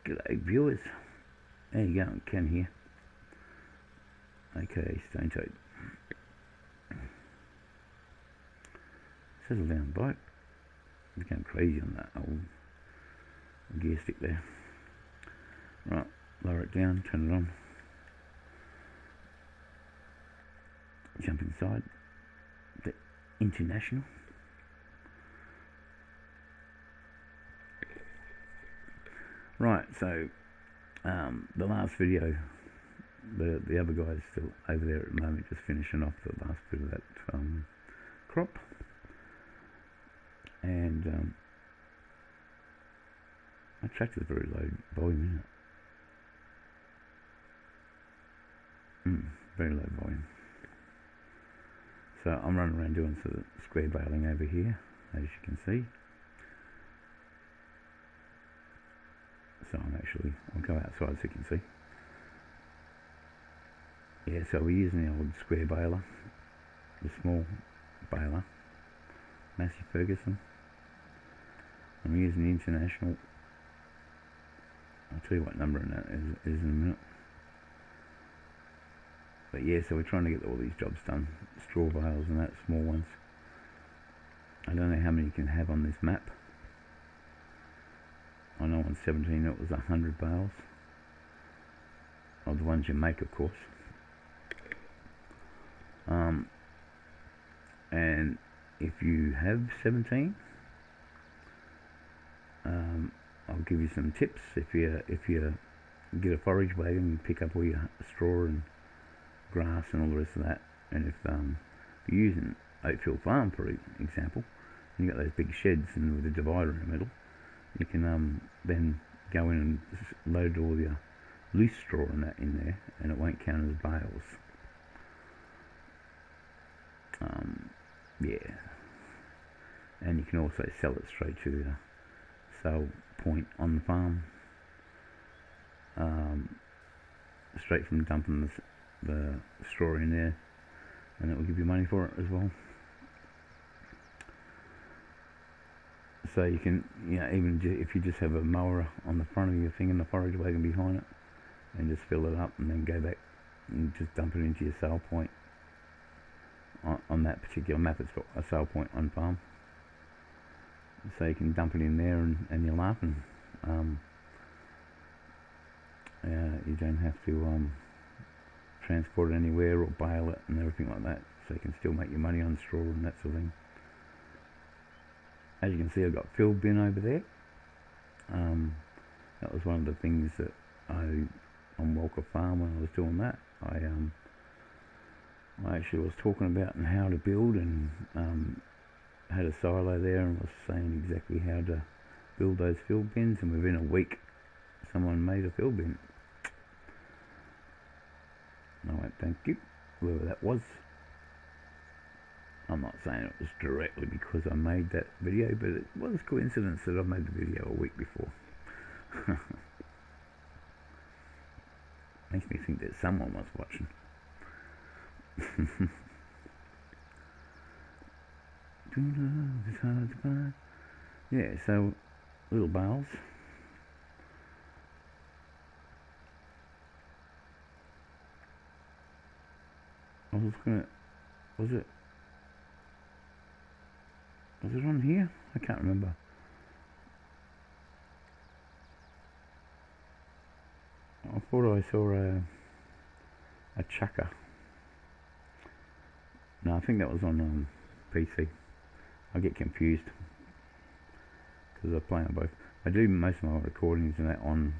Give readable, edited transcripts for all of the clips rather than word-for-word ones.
G'day viewers. There you go, Ken here. Okay, Stone Toad. Settle down, bloke. Became crazy on that old gear stick there. Right, lower it down, turn it on. Jump inside the International. Right, so the last video, the other guy's still over there at the moment, just finishing off the last bit of that crop, and my tractor's very low volume, isn't it? Very low volume. So I'm running around doing sort of square baling over here, as you can see. So I'll go outside so you can see. Yeah, so we're using the old square baler, the small baler, Massey Ferguson. I'm using the International. I'll tell you what number in that is in a minute. But yeah, so we're trying to get all these jobs done. Straw bales and that, small ones. I don't know how many you can have on this map. I know on 17 it was 100 bales. Of the ones you make, of course. And if you have 17, I'll give you some tips. If you get a forage wagon and pick up all your straw and grass and all the rest of that, and if you're using Oatfield Farm for example, and you've got those big sheds and with a divider in the middle, you can then go in and load all your loose straw and that in there, and it won't count as bales. Yeah, and you can also sell it straight to the sale point on the farm, straight from dumping the straw in there, and it will give you money for it as well. So you can, even if you just have a mower on the front of your thing and the forage wagon behind it, and just fill it up and then go back and just dump it into your sale point. On that particular map, it's got a sale point on farm, so you can dump it in there and you're laughing. You don't have to transport it anywhere or bale it and everything like that, so you can still make your money on straw and that sort of thing. As you can see, I've got fill bin over there. That was one of the things that on Walker Farm, when I was doing that, I actually was talking about and how to build, and had a silo there and was saying exactly how to build those fill bins, and within a week someone made a fill bin. I went, thank you, whoever that was. I'm not saying it was directly because I made that video, but it was a coincidence that I made the video a week before. Makes me think that someone was watching. Yeah, so little bales. I was looking at, was it on here? I can't remember. I thought I saw a chucker. No, I think that was on PC. I get confused because I play on both. I do most of my recordings and that on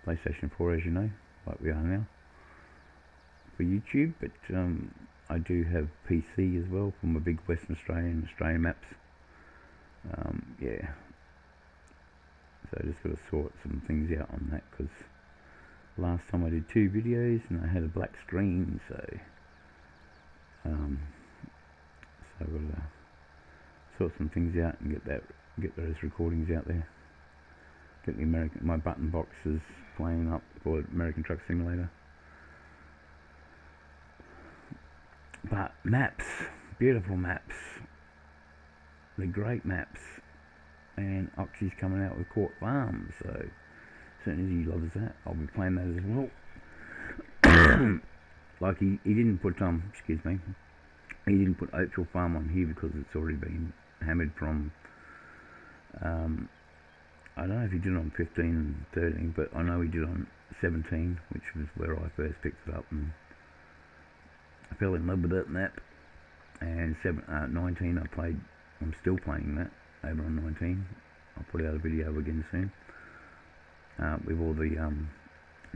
PlayStation 4, as you know, like we are now, for YouTube, but I do have PC as well for my big Western Australian maps. Yeah, so I just got to sort some things out on that, because last time I did 2 videos and I had a black screen, so I've got to sort some things out and get those recordings out there. Get my button boxes playing up for American Truck Simulator. But maps, beautiful maps. They're great maps. and Oxy's coming out with Court Farm, so as soon as he loves that, I'll be playing that as well. Like he didn't put excuse me, he didn't put Oakville Farm on here because it's already been hammered from I don't know if he did it on 15 and 13, but I know he did on 17, which was where I first picked it up, and I fell in love with that map. And 19 I'm still playing that over on 19. I'll put out a video again soon with all the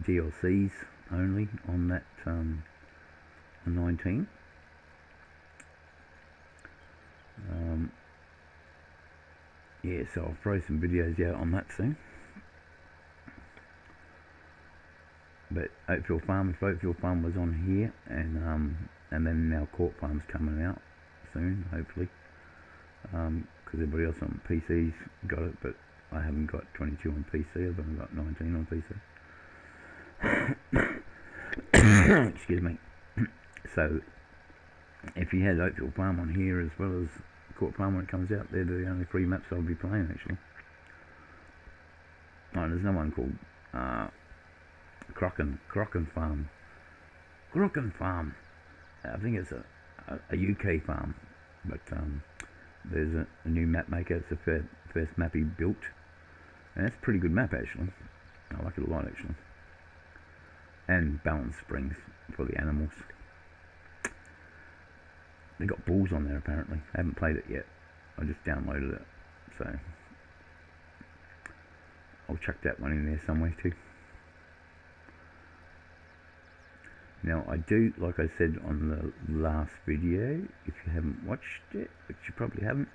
DLCs only on that on 19. Yeah, so I'll throw some videos out on that soon. But Oakville Farm, if Oakville Farm was on here, and then now Court Farm's coming out soon, hopefully, because everybody else on PC's got it, but I haven't got 22 on PC. I've only got 19 on PC. Excuse me. So if you had Oakville Farm on here as well as Court Farm when it comes out, they're the only 3 maps I'll be playing actually. Oh, there's no one called Crocken Farm. Crocken Farm. I think it's a UK farm, but there's a new map maker. It's the first map he built, and it's a pretty good map actually. I like it a lot actually. And Balance Springs for the animals. They got bulls on there apparently. I haven't played it yet. I just downloaded it, so I'll chuck that one in there somewhere too. Now I do, like I said on the last video, if you haven't watched it, which you probably haven't,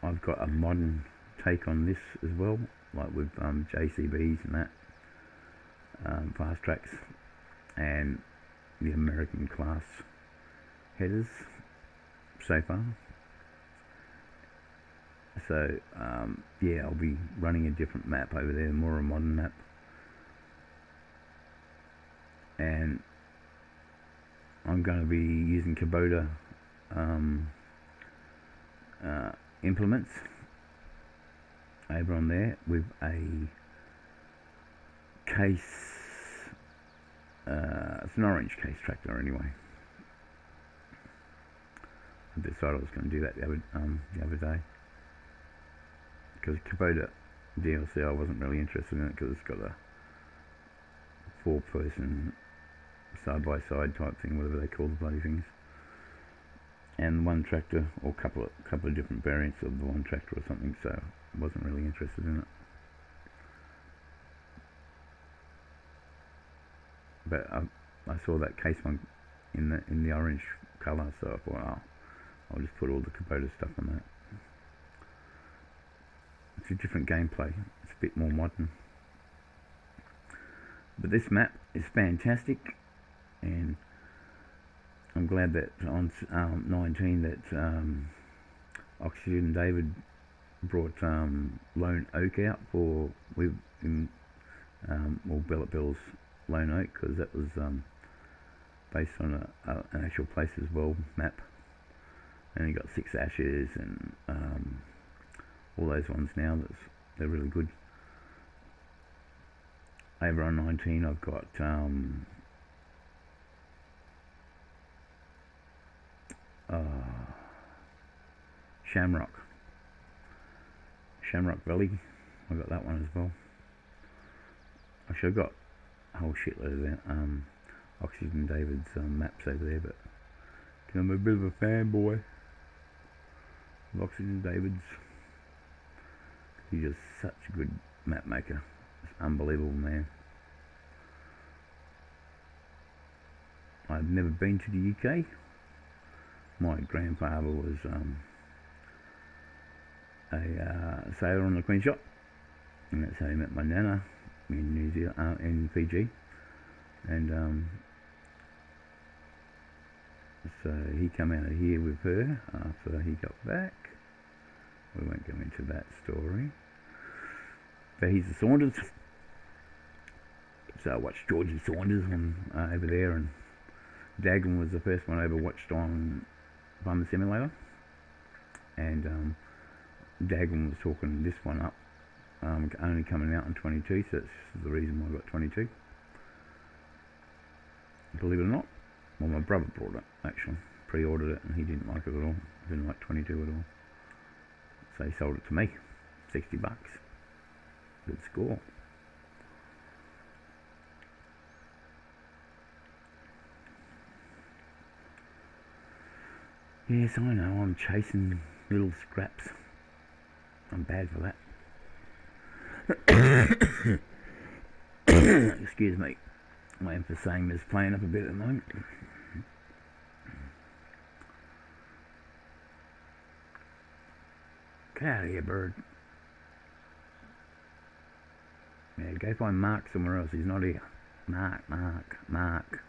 I've got a modern take on this as well, like with JCBs and that, fast tracks, and the American class headers so far. So yeah, I'll be running a different map over there, more a modern map, and I'm going to be using Kubota implements over on there with a case. It's an orange case tractor anyway. I decided I was going to do that the other day, because Kubota DLC I wasn't really interested in it because it's got a 4-person side-by-side type thing, whatever they call the bloody things, and one tractor or couple of different variants of the one tractor or something. So I wasn't really interested in it. But I saw that case one in the orange colour, so I thought, oh, I'll just put all the Kubota stuff on that. It's a different gameplay. It's a bit more modern. But this map is fantastic, and I'm glad that on 19 that Oxygen and David brought Lone Oak out for Bellet Bill's Lone Oak, because that was based on an actual place as well map, and you got 6 Ashes and all those ones now. They're really good. Over on 19 I've got Shamrock Valley. I got that one as well. Actually, I got a whole shitload of that, Oxygen David's maps over there, but I'm a bit of a fanboy of Oxygen David's. He's just such a good map maker. It's unbelievable, man. I've never been to the UK. My grandfather was a sailor on the Queen Shot, and that's how he met my nana in New Zealand, in Fiji, and so he come out of here with her after he got back. We won't go into that story, but he's a Saunders, so I watched Georgie Saunders on over there, and Dagon was the first one I ever watched on Farming Simulator, and Dagon was talking this one up, only coming out in 22, so that's the reason why I got 22. Believe it or not, well, my brother bought it, actually, pre-ordered it, and he didn't like it at all. He didn't like 22 at all, so he sold it to me, $60. Good score. Yes, I know, I'm chasing little scraps. I'm bad for that. Excuse me. My emphysema is playing up a bit at the moment. Get out of here, bird. Yeah, go find Mark somewhere else. He's not here. Mark.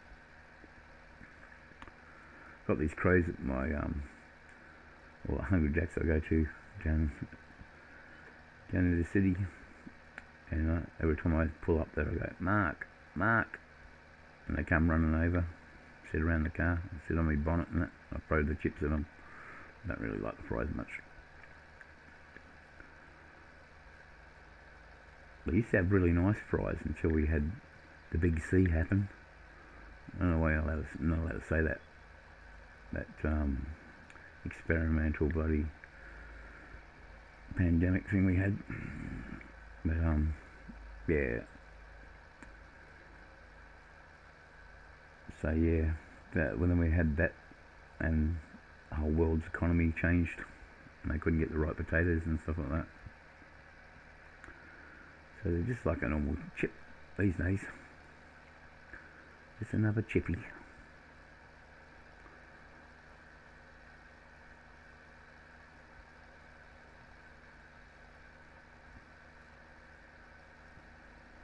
Got these crows at my Hungry Jack's I go to down in the city, and every time I pull up there I go, Mark, and they come running over, sit around the car, sit on my bonnet and that. I throw the chips at them. I don't really like the fries much. We used to have really nice fries until we had the big C happen. I don't know why I'm not allowed to say that. That experimental bloody pandemic thing we had. But yeah. So yeah, when we had that, and the whole world's economy changed, and they couldn't get the right potatoes and stuff like that. So they're just like a normal chip these days. Just another chippy.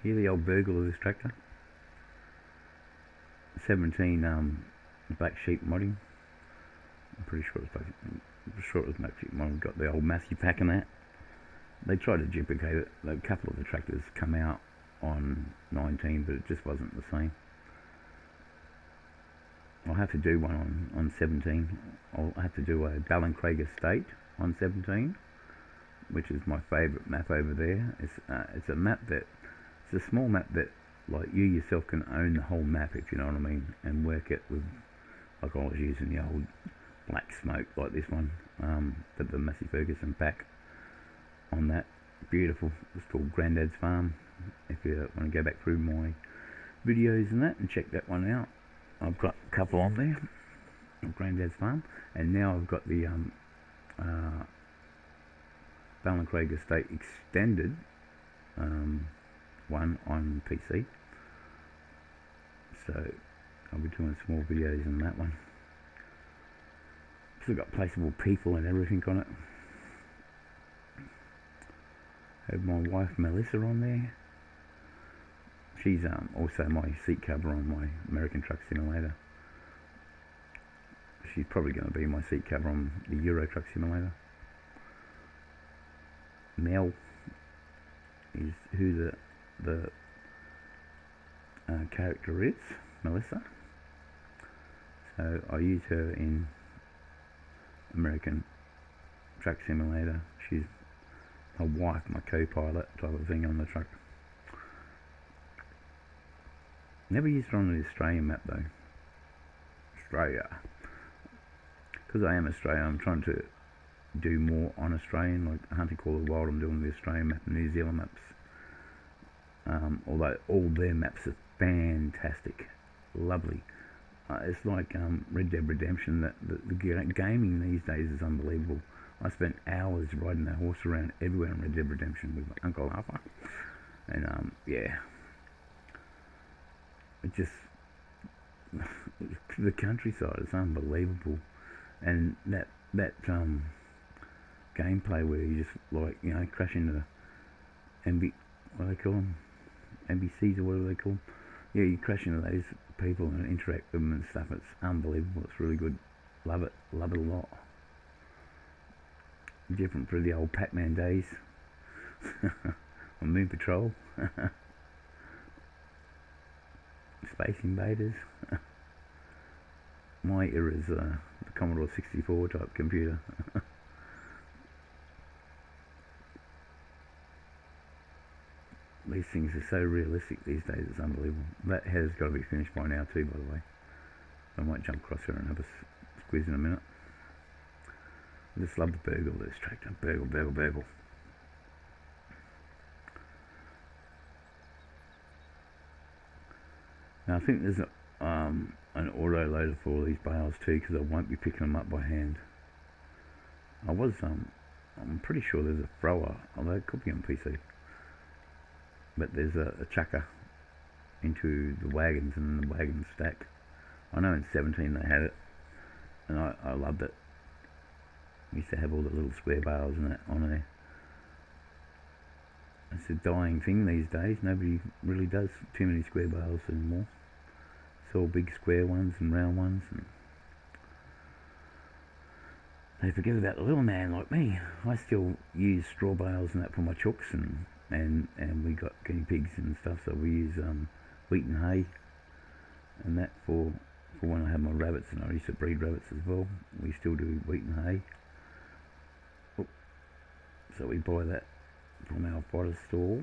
Hear the old burgle of this tractor? 17 black sheep modding. I'm pretty sure it was black sheep modding. Got the old Massey pack in that. They tried to duplicate it. A couple of the tractors come out on 19, but it just wasn't the same. I'll have to do one on 17. I'll have to do a Baleing Estate on 17, which is my favourite map over there. It's a map that it's a small map that, like, you yourself can own the whole map, if you know what I mean, and work it with, like I was using the old black smoke like this one, but the Massey Ferguson pack on that. Beautiful. It's called Grandad's Farm. If you want to go back through my videos and that and check that one out, I've got a couple on there of Grandad's Farm, and now I've got the Baleing Estate Extended one on PC, so I'll be doing some more videos on that one. Still got placeable people and everything on it. Have my wife Melissa on there. She's also my seat cover on my American Truck Simulator. She's probably going to be my seat cover on the Euro Truck Simulator. Mel is who the character is, Melissa. So I use her in American Truck Simulator. She's my wife, my co-pilot type of thing on the truck. Never used her on the Australian map though. Australia. Because I am Australian, I'm trying to do more on Australian, like Hunting Call of the Wild. I'm doing the Australian map and New Zealand maps. Although all their maps are fantastic, lovely. It's like Red Dead Redemption. The gaming these days is unbelievable. I spent hours riding that horse around everywhere in Red Dead Redemption with my Uncle Alpha, and yeah, it just the countryside is unbelievable, and that gameplay where you just, like, you know, crash into what do they call them, NPCs or whatever they call them. Yeah, you crash into those people and interact with them and stuff. It's unbelievable. It's really good. Love it a lot. Different from the old Pac-Man days on Moon Patrol. Space Invaders. My era is the Commodore 64 type computer. These things are so realistic these days, it's unbelievable. That head's got to be finished by now too, by the way. I might jump across here and have a squeeze in a minute. I just love the burgle, this tractor. Burgle, burgle, burgle. Now I think there's an auto loader for all these bales too, because I won't be picking them up by hand. I'm pretty sure there's a thrower, although it could be on PC. But there's a chucker into the wagons, and the wagons stack. I know in 17 they had it, and I loved it. We used to have all the little square bales and that on there. It's a dying thing these days. Nobody really does too many square bales anymore. It's all big square ones and round ones, and they forget about the little man like me. I still use straw bales and that for my chooks, and we got guinea pigs and stuff, so we use wheat and hay and that for when I have my rabbits, and I used to breed rabbits as well. We still do wheat and hay. So we buy that from our fodder store.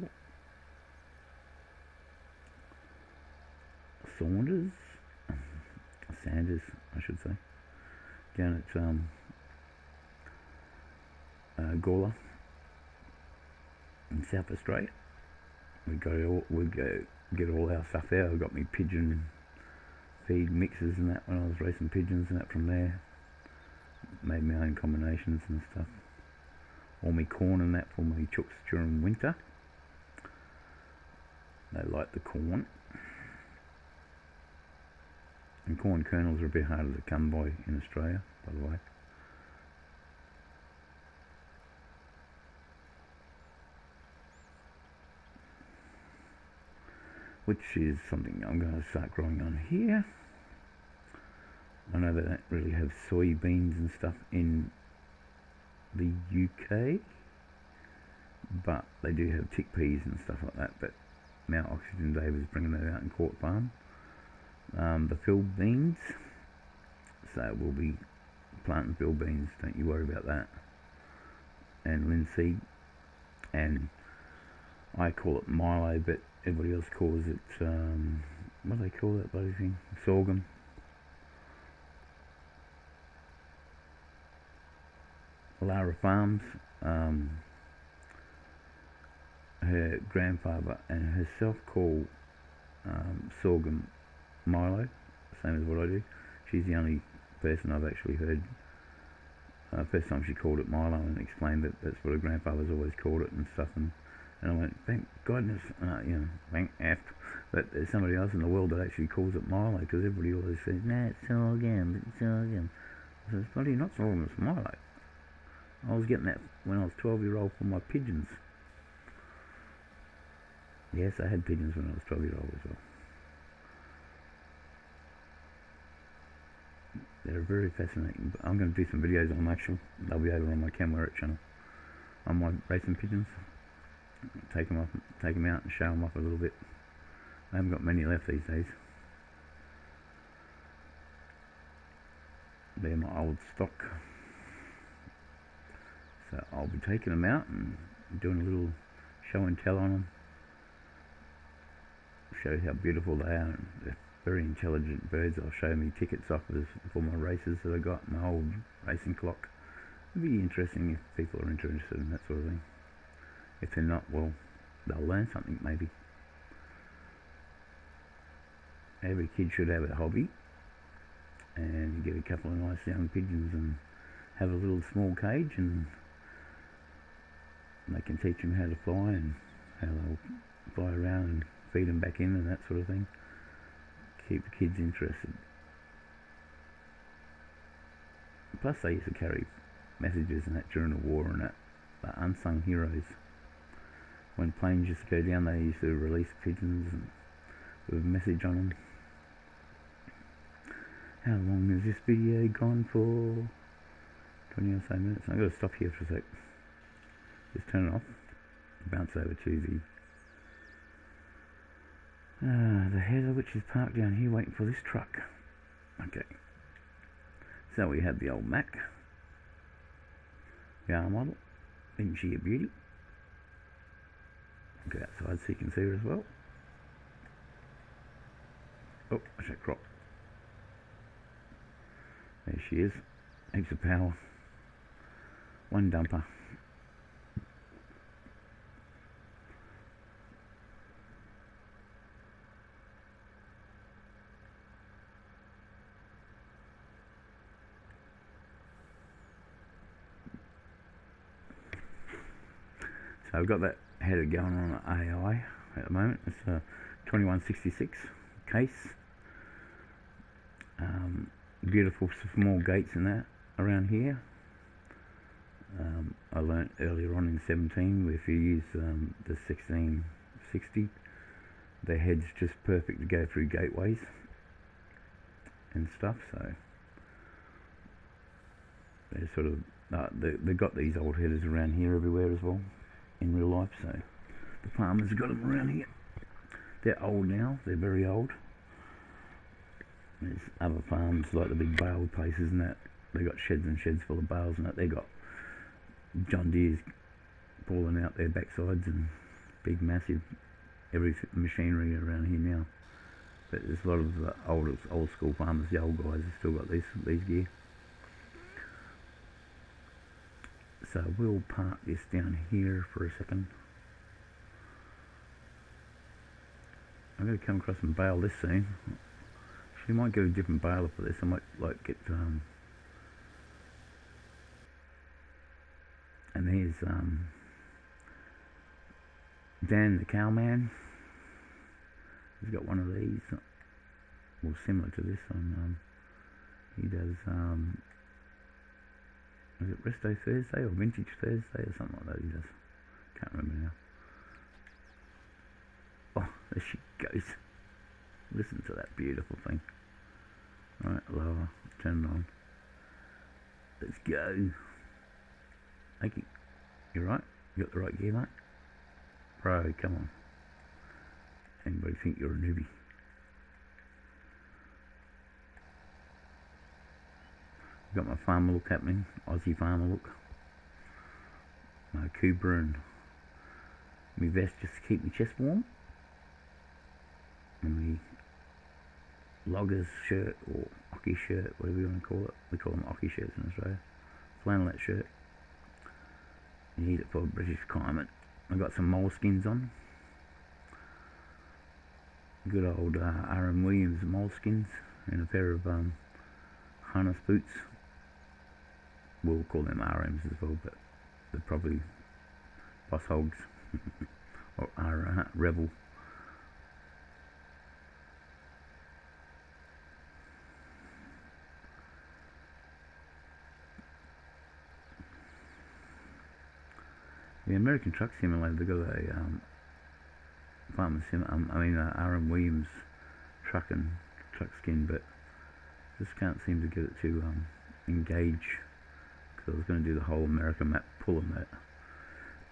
Sanders, I should say, down at Gawler in South Australia. We go get all our stuff there. I got me pigeon feed mixes and that when I was racing pigeons and that from there. Made my own combinations and stuff. All my corn and that for my chooks during winter. They like the corn. And corn kernels are a bit harder to come by in Australia, by the way. Which is something I'm going to start growing on here. I know they don't really have soybeans and stuff in the UK, but they do have chickpeas and stuff like that. But Mount Oxygen Dave is bringing that out in Court Farm. The field beans, so we'll be planting field beans, don't you worry about that. And linseed, and I call it Milo, but everybody else calls it, what do they call that bloody thing? Sorghum. Lara Farms, her grandfather and herself call sorghum Milo, same as what I do. She's the only person I've actually heard. First time she called it Milo and explained that that's what her grandfather's always called it and stuff. And I went, thank goodness, thank F, that there's somebody else in the world that actually calls it Milo, because everybody always says, nah, it's sorghum, it's sorghum. I said, it's bloody not sorghum, it's Milo. I was getting that when I was 12-year-old for my pigeons. Yes, I had pigeons when I was 12-year-old as well. They're very fascinating. I'm going to do some videos on them actually. They'll be over on my Camwear channel. On my racing pigeons. Take them out and show them off a little bit. I haven't got many left these days. They're my old stock. So I'll be taking them out and doing a little show and tell on them. Show how beautiful they are. And they're very intelligent birds. I'll show me tickets offers for my races that I got, my old racing clock. It'd be interesting if people are interested in that sort of thing. If they're not, well, they'll learn something maybe. Every kid should have a hobby, and you get a couple of nice young pigeons and have a little small cage, and they can teach them how to fly and how they'll fly around and feed them back in and that sort of thing. Keep the kids interested. Plus they used to carry messages and that during the war and that, the unsung heroes. When planes used to go down, they used to release pigeons and with a message on them. How long has this video gone for? 20 or so minutes. I've got to stop here for a sec. Just turn it off. Bounce over to the header, which is parked down here waiting for this truck. Okay. So we have the old Mac, the R model. Isn't she a beauty? Go outside so you can see her as well. Oh, I should crop. There she is. Heaps of power. One dumper. So I've got that header going on AI at the moment. It's a 2166 case. Beautiful small gates in that around here. I learnt earlier on in 17 if you use the 1660, the head's just perfect to go through gateways and stuff. So they're sort of they've got these old headers around here everywhere as well in real life. So the farmers have got them around here. They're old now. They're very old. There's other farms like the big bale places and that. They got sheds and sheds full of bales and that. They got John Deere's pulling out their backsides and big massive every machinery around here now. But there's a lot of old school farmers, the old guys, have still got these gear. So we'll park this down here for a second. I'm going to come across and bale this soon. She might get a different baler for this. I might like get and here's Dan the cowman. He's got one of these, well, similar to this on. He does is it Resto Thursday or Vintage Thursday or something like that? He does. Can't remember now. Oh, there she goes. Listen to that beautiful thing. Right, lower, turn it on. Let's go. Thank you. You're right. You got the right gear, mate. Bro, come on. Anybody think you're a newbie? Got my farmer look happening. Aussie farmer look. My Cooper and my vest just to keep my chest warm. And my loggers shirt or Ockie shirt, whatever you want to call it. We call them Ockie shirts in Australia. Flannelette shirt. You need it for a British climate. I've got some moleskins on. Good old R.M. Williams moleskins and a pair of harness boots. We'll call them RMs as well, but they're probably Boss Hogs or Rebel. The American Truck Simulator, they've got a farmer sim. R.M. Williams truck skin, but just can't seem to get it to engage. Because I was going to do the whole American map, pulling that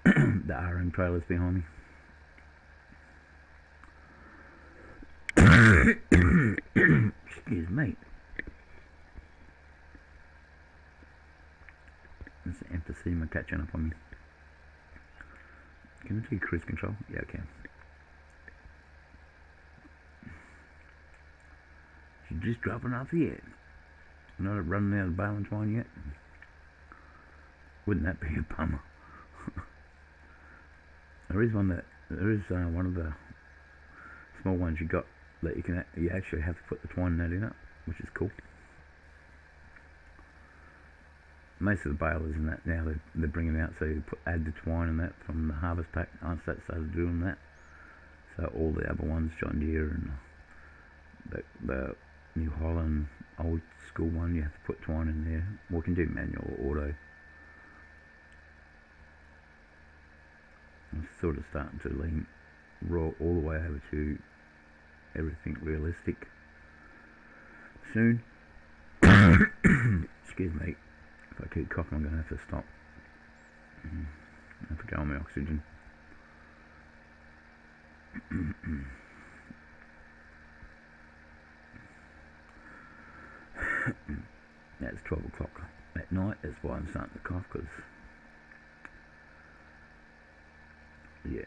the RM trailers behind me. Excuse me. There's emphysema catching up on me. Can I do cruise control? Yeah, I can. She's just dropping off yet. Not running out of bale twine yet. Wouldn't that be a bummer? There is one of the small ones you got that you actually have to put the twine net in it, which is cool. Most of the balers in that now they're bringing out, so you add the twine in that from the harvest pack. I started doing that. So all the other ones, John Deere and the New Holland old school one, you have to put twine in there. We can do manual or auto. I'm sort of starting to lean raw all the way over to everything realistic soon. Excuse me. If I keep coughing, I'm going to have to stop. I have to go on my oxygen. Now it's 12 o'clock at night. That's why I'm starting to cough, because, yeah.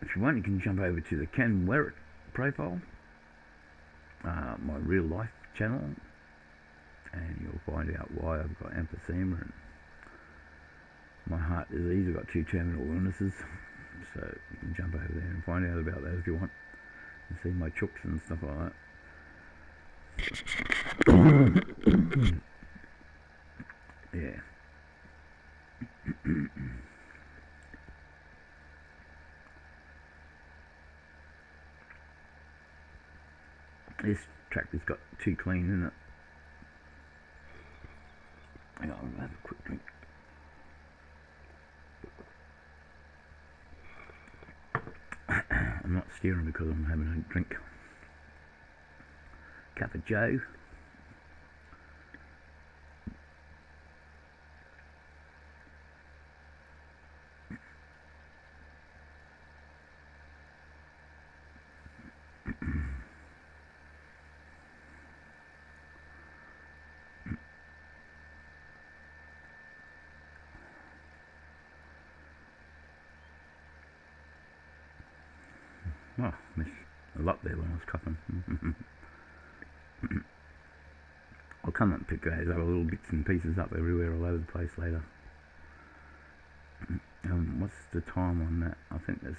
If you want, you can jump over to the Ken Werrett profile, my real life channel, and you'll find out why I've got emphysema and my heart disease. I've got 2 terminal illnesses, so you can jump over there and find out about that if you want, and see my chooks and stuff like that. Yeah. This tractor's got too clean in it. Hang on, I'll have a quick drink. I'm not steering because I'm having a drink. Cup of Joe. Oh, missed a lot there when I was coughing. I'll come and pick those other little bits and pieces up everywhere all over the place later. What's the time on that? I think there's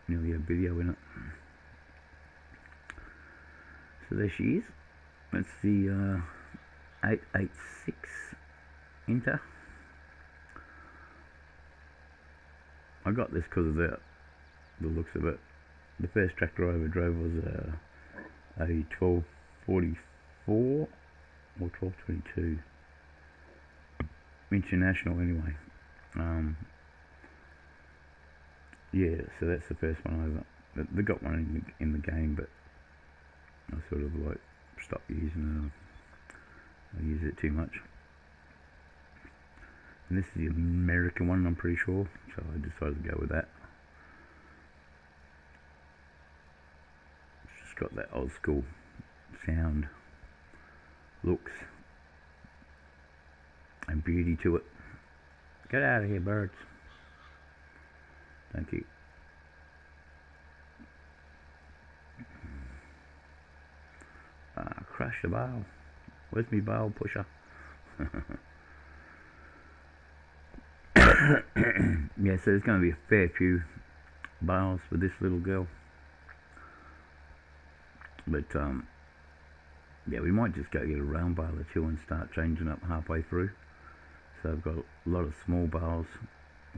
nearly a video in it. So there she is. That's the 886 Inter. I got this because of the looks of it. The first tractor I ever drove was a 1244 or 1222 International anyway. Yeah, so that's the first one over. They got one in the game, but I sort of like stopped using it. I use it too much. And this is the American one, I'm pretty sure, so I decided to go with that. It's just got that old school sound, looks, and beauty to it. Get out of here, birds. Thank you. Crush the bale. Where's me bale pusher? Yeah, so there's going to be a fair few bales with this little girl. But, yeah, we might just go get a round bale or two and start changing up halfway through. So I've got a lot of small bales.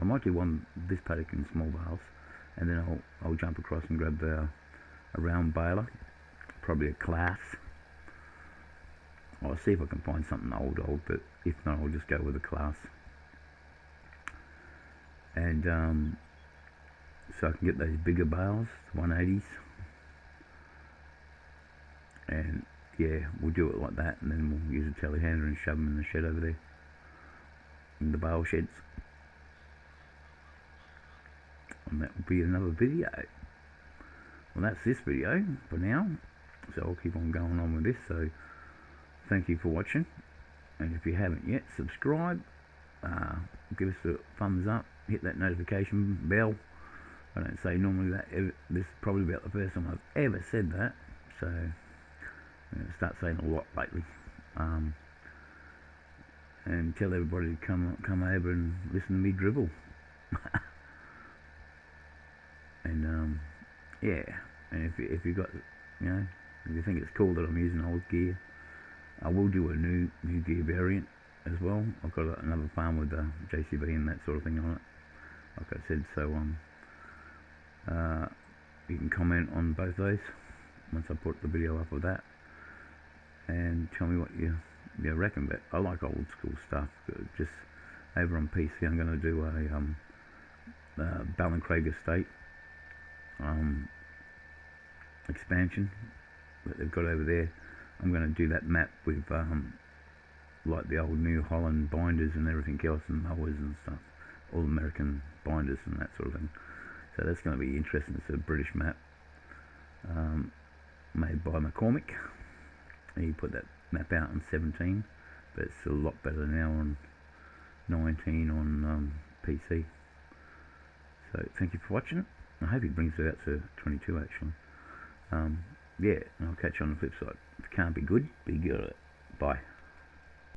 I might do one this paddock in small bales, and then I'll jump across and grab a round baler, probably a class. I'll see if I can find something old, but if not, I'll just go with a class. And so I can get those bigger bales, 180s, and yeah, we'll do it like that, and then we'll use a telehandler and shove them in the shed over there, in the bale sheds. And that will be another video. Well, that's this video for now, so I'll keep on going on with this. So thank you for watching, and if you haven't yet, subscribe, give us a thumbs up, hit that notification bell. I don't say normally that. This is probably about the first time I've ever said that, so I'm going to start saying a lot lately. And tell everybody to come over and listen to me dribble. And yeah, and if you got, you know, if you think it's cool that I'm using old gear, I will do a new gear variant as well. I've got another farm with a JCB and that sort of thing on it, like I said. So you can comment on both those once I put the video up of that, and tell me what you reckon. But I like old school stuff. Just over on PC, I'm going to do a Baleing estate expansion that they've got over there. I'm going to do that map with like the old New Holland binders and everything else, and mowers and stuff, all American binders and that sort of thing. So that's going to be interesting. It's a British map. made by McCormick. He put that map out on 17, but it's a lot better now on 19 on PC. So thank you for watching. I hope he brings it out to 22 actually. Yeah, and I'll catch you on the flip side. If it can't be good, be good at it. Bye.